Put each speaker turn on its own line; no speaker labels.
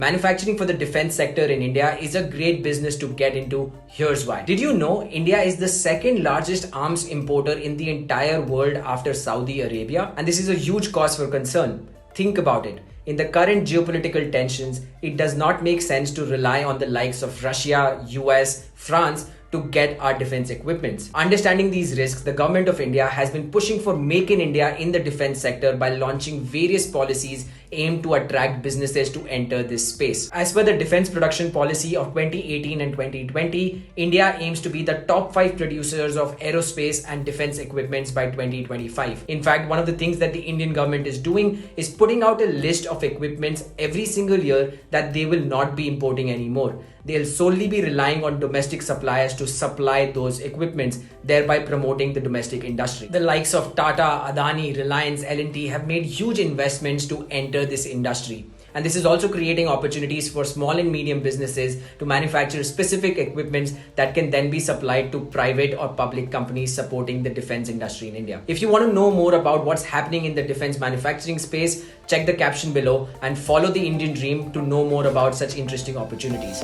Manufacturing for the defense sector in India is a great business to get into. Here's why. Did you know India is the second largest arms importer in the entire world after Saudi Arabia? And this is a huge cause for concern. Think about it. In the current geopolitical tensions, it does not make sense to rely on the likes of Russia, US, France to get our defense equipments. Understanding these risks, the government of India has been pushing for Make in India in the defense sector by launching various policies aimed to attract businesses to enter this space. As per the defense production policy of 2018 and 2020, India aims to be the top 5 producers of aerospace and defense equipments by 2025. In fact, one of the things that the Indian government is doing is putting out a list of equipments every single year that they will not be importing anymore. They'll solely be relying on domestic suppliers to supply those equipments, thereby promoting the domestic industry. The likes of Tata, Adani, Reliance, L&T have made huge investments to enter this industry. And this is also creating opportunities for small and medium businesses to manufacture specific equipments that can then be supplied to private or public companies supporting the defense industry in India. If you want to know more about what's happening in the defense manufacturing space, check the caption below and follow the Indian dream to know more about such interesting opportunities.